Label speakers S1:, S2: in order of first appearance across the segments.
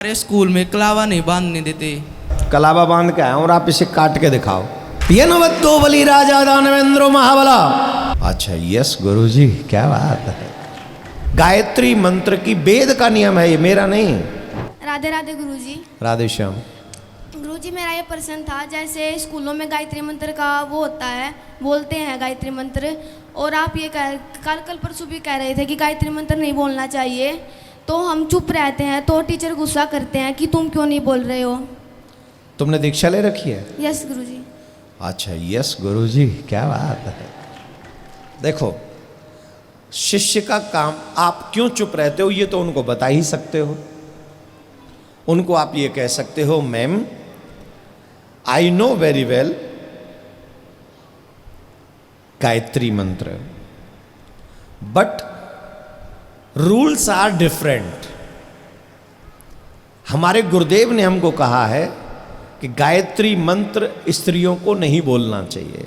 S1: हमारे स्कूल में कलावा नहीं बांधने देते।
S2: कलावा बांध के आया और आप इसे काट के दिखाओ। ये नवत्तो बलि राजा दानवेंद्रो महाबला। अच्छा यस गुरुजी, क्या बात है। गायत्री मंत्र की वेद का नियम है, ये मेरा नहीं।
S3: राधे राधे गुरुजी।
S2: राधे श्याम।
S3: गुरुजी मेरा ये प्रश्न था, जैसे स्कूलों में गायत्री मंत्र का वो होता है, बोलते हैं गायत्री मंत्र, और आप ये कल परसों भी कह रहे थे कि गायत्री मंत्र नहीं बोलना चाहिए, तो हम चुप रहते हैं तो टीचर गुस्सा करते हैं कि तुम क्यों नहीं बोल रहे हो।
S2: तुमने दीक्षा ले रखी है?
S3: यस गुरुजी।
S2: अच्छा यस गुरुजी, क्या बात है। देखो शिष्य का काम, आप क्यों चुप रहते हो ये तो उनको बता ही सकते हो। उनको आप ये कह सकते हो, ma'am I know very well Gayatri मंत्र, बट रूल्स आर डिफरेंट। हमारे गुरुदेव ने हमको कहा है कि गायत्री मंत्र स्त्रियों को नहीं बोलना चाहिए,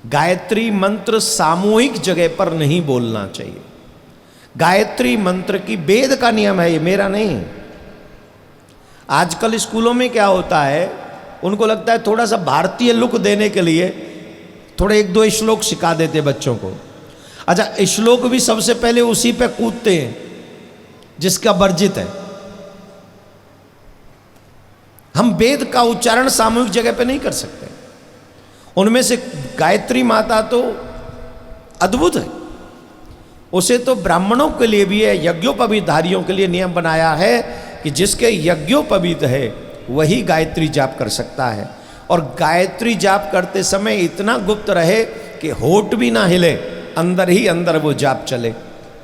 S2: गायत्री मंत्र सामूहिक जगह पर नहीं बोलना चाहिए। गायत्री मंत्र की वेद का नियम है, ये मेरा नहीं। आजकल स्कूलों में क्या होता है, उनको लगता है थोड़ा सा भारतीय लुक देने के लिए थोड़े एक दो श्लोक सिखा देते बच्चों को। अच्छा श्लोक भी सबसे पहले उसी पे कूदते हैं जिसका वर्जित है। हम वेद का उच्चारण सामूहिक जगह पे नहीं कर सकते। उनमें से गायत्री माता तो अद्भुत है, उसे तो ब्राह्मणों के लिए भी है, यज्ञोपवीतधारियों के लिए नियम बनाया है कि जिसके यज्ञोपवीत है वही गायत्री जाप कर सकता है। और गायत्री जाप करते समय इतना गुप्त रहे कि होठ भी ना हिले, अंदर ही अंदर वो जाप चले।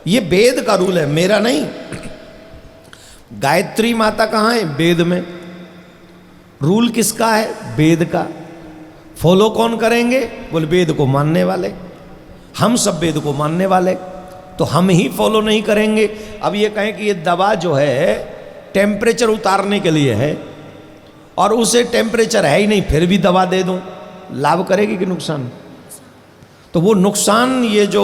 S2: ये वेद का रूल है, मेरा नहीं। गायत्री माता कहाँ है? वेद में। रूल किसका है? वेद का। फॉलो कौन करेंगे? बोले वेद को मानने वाले। हम सब वेद को मानने वाले, तो हम ही फॉलो नहीं करेंगे। अब ये कहें कि ये दवा जो है टेम्परेचर उतारने के लिए है और उसे टेम्परेचर है ही नहीं, फिर भी दवा दे दूं, लाभ करेगी कि नुकसान? तो वो नुकसान ये जो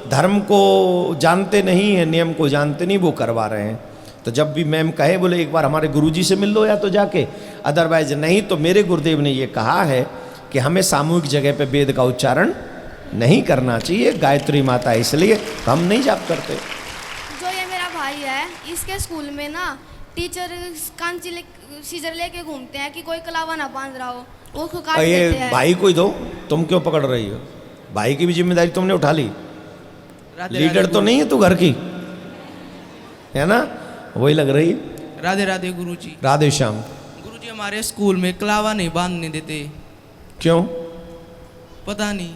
S2: धर्म को जानते नहीं है, नियम को जानते नहीं, वो करवा रहे हैं। तो जब भी मैम कहे बोले एक बार हमारे गुरुजी से मिल लो या तो जाके, अदरवाइज नहीं। तो मेरे गुरुदेव ने ये कहा है कि हमें सामूहिक जगह पे वेद का उच्चारण नहीं करना चाहिए। गायत्री माता इसलिए तो हम नहीं जाप करते।
S3: जो ये मेरा भाई है, इसके स्कूल में ना टीचर कांची सीजर लेके घूमते हैं कि कोई कलावा ना बांध रहा हो, वो उसको काट देते हैं।
S2: भाई को ही दो, तुम क्यों पकड़ रही हो? भाई की भी जिम्मेदारी तुमने उठा ली। लीडर तो नहीं है तू घर की, है ना? वही लग रही।
S1: राधे राधे गुरुजी।
S2: राधे श्याम।
S1: गुरुजी हमारे स्कूल में कलावा नहीं बांधने देते।
S2: क्यों?
S1: पता नहीं।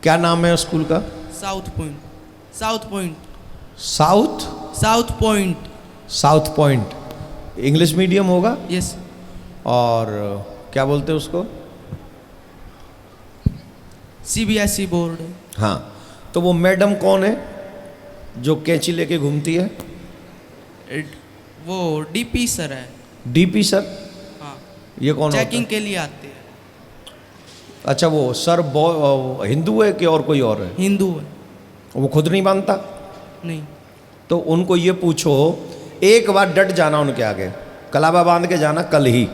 S2: क्या नाम है स्कूल का?
S1: South point. South point.
S2: South
S1: south point.
S2: South point English medium होगा?
S1: यस।
S2: और क्या बोलते हैं उसको?
S1: CBSE board.
S2: हाँ, तो वो मैडम कौन है जो कैंची लेके घूमती है?
S1: वो DP सर है।
S2: DP sir?
S1: हाँ।
S2: ये कौन?
S1: चेकिंग के लिए आते हैं।
S2: अच्छा वो सर हिंदू है कि और कोई और है?
S1: हिंदू है।
S2: वो खुद नहीं बांधता?
S1: नहीं।
S2: तो उनको ये पूछो, एक बार डट जाना उनके आगे, कलावा बांध के जाना कल ही,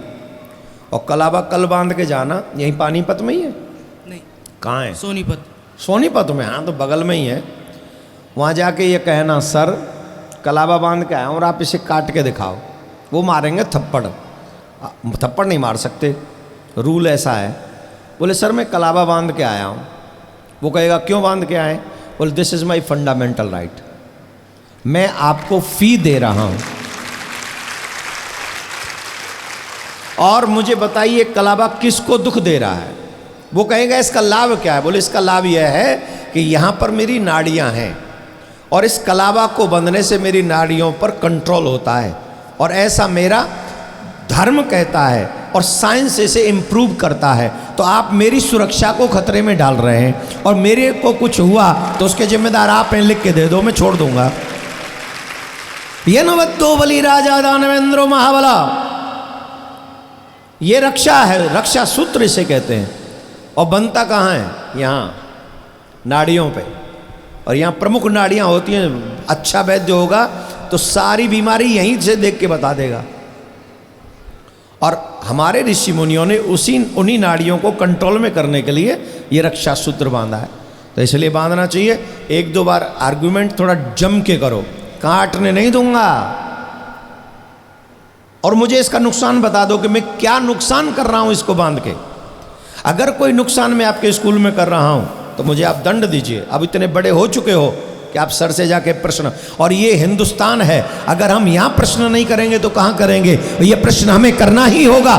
S2: और कलावा कल बांध के जाना। यहीं पानीपत में ही है?
S1: नहीं।
S2: कहाँ है?
S1: सोनीपत।
S2: सोनीपत में? हाँ तो बगल में ही है। वहाँ जाके ये कहना, सर कलावा बांध के आया और आप इसे काट के दिखाओ। वो मारेंगे थप्पड़। थप्पड़ नहीं मार सकते, रूल ऐसा है। बोले सर मैं कलावा बांध के आया हूँ। वो कहेगा क्यों बांध के आए? बोले this is my fundamental right, मैं आपको फी दे रहा हूँ, और मुझे बताइए कलावा किसको दुख दे रहा है? वो कहेगा इसका लाभ क्या है? बोले इसका लाभ यह है कि यहाँ पर मेरी नाड़ियाँ हैं और इस कलावा को बंधने से मेरी नाड़ियों पर कंट्रोल होता है, और ऐसा मेरा धर्म कहता है और साइंस इसे इम्प्रूव करता है। तो आप मेरी सुरक्षा को खतरे में डाल रहे हैं, और मेरे को कुछ हुआ तो उसके जिम्मेदार आप हैं, लिख के दे दो, मैं छोड़ दूंगा। ये नवत्तो बलि राजा दानवेंद्रो महाबला। ये रक्षा है, रक्षा सूत्र इसे कहते हैं। और बनता कहाँ है? यहाँ नाड़ियों पे, और यहाँ प्रमुख नाड़ियाँ होती हैं। अच्छा वैद्य होगा तो सारी बीमारी यहीं से देख के बता देगा। और हमारे ऋषि मुनियों ने उन्हीं नाड़ियों को कंट्रोल में करने के लिए ये रक्षा सूत्र बांधा है। तो इसलिए बांधना चाहिए। एक दो बार आर्गुमेंट थोड़ा जम के करो, काटने नहीं दूंगा। और मुझे इसका नुकसान बता दो कि मैं क्या नुकसान कर रहा हूं इसको बांध के। अगर कोई नुकसान मैं आपके स्कूल में कर रहा हूं तो मुझे आप दंड दीजिए। अब इतने बड़े हो चुके हो कि आप सर से जाके प्रश्न, और ये हिंदुस्तान है, अगर हम यहां प्रश्न नहीं करेंगे तो कहां करेंगे? ये प्रश्न हमें करना ही होगा।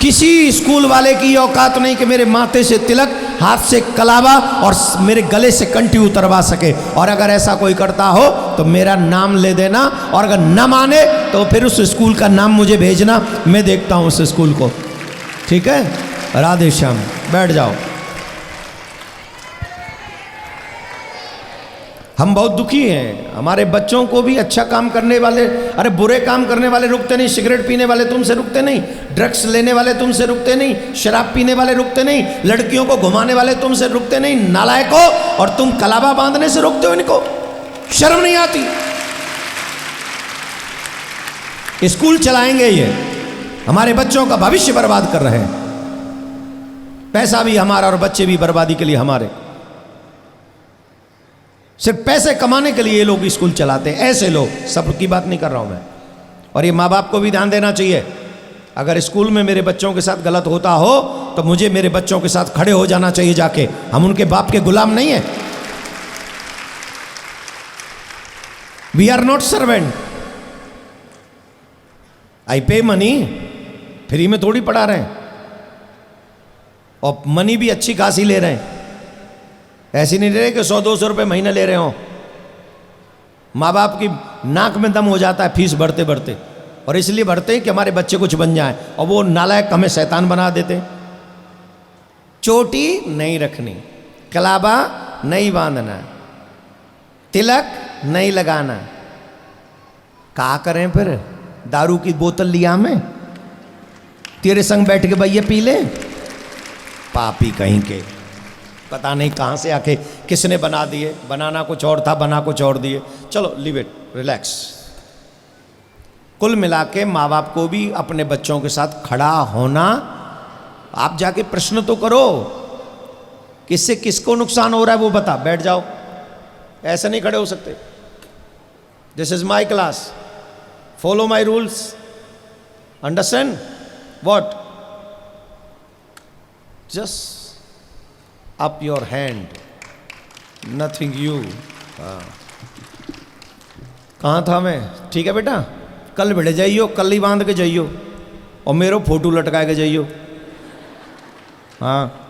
S2: किसी स्कूल वाले की औकात नहीं कि मेरे माथे से तिलक, हाथ से कलावा और मेरे गले से कंठी उतरवा सके। और अगर ऐसा कोई करता हो तो मेरा नाम ले देना, और अगर न माने तो फिर उस स्कूल का नाम मुझे भेजना, मैं देखता हूं उस स्कूल को। ठीक है? राधे श्याम। बैठ जाओ। हम बहुत दुखी हैं। हमारे बच्चों को भी अच्छा काम करने वाले, अरे बुरे काम करने वाले रुकते नहीं, सिगरेट पीने वाले तुमसे रुकते नहीं, ड्रग्स लेने वाले तुमसे रुकते नहीं, शराब पीने वाले रुकते नहीं, लड़कियों को घुमाने वाले तुमसे रुकते नहीं, नालायकों, और तुम कलावा बांधने से रोकते हो इनको। शर्म नहीं आती? स्कूल चलाएंगे ये, हमारे बच्चों का भविष्य बर्बाद कर रहे हैं। पैसा भी हमारा और बच्चे भी बर्बादी के लिए हमारे। सिर्फ पैसे कमाने के लिए ये लोग स्कूल चलाते हैं। ऐसे लोग, सबकी बात नहीं कर रहा हूं मैं। और ये माँ बाप को भी ध्यान देना चाहिए। अगर स्कूल में मेरे बच्चों के साथ गलत होता हो तो मुझे मेरे बच्चों के साथ खड़े हो जाना चाहिए जाके। हम उनके बाप के गुलाम नहीं है। We are not servant. I pay money, free में थोड़ी पढ़ा रहे हैं, और मनी भी अच्छी खासी ले रहे हैं। ऐसी नहीं ले रहे कि 100-200 रुपये महीना ले रहे हो। माँ बाप की नाक में दम हो जाता है फीस भरते भरते, और इसलिए भरते हैं कि हमारे बच्चे कुछ बन जाएं, और वो नालायक हमें शैतान बना देते हैं। चोटी नहीं रखनी, कलाबा नहीं बांधना, तिलक नहीं लगाना। क्या करें फिर? दारू की बोतल लिया हमें, तेरे संग बैठ के भैया पी ले? पापी कहीं के, पता नहीं कहाँ से आके किसने बना दिए। बनाना कुछ और था, बना कुछ और दिए। चलो लिव इट, रिलैक्स। कुल मिला के माँ बाप को भी अपने बच्चों के साथ खड़ा होना। आप जाके प्रश्न तो करो, किससे किसको नुकसान हो रहा है वो बता। बैठ जाओ, ऐसे नहीं खड़े हो सकते। This is my class, follow my rules, understand what? Just up your hand, nothing you। कहाँ था मैं? ठीक है बेटा, कल बैठ जाइयो, कल ही बांध के जाइयो, और मेरो फोटो लटका के जाइयो। हाँ।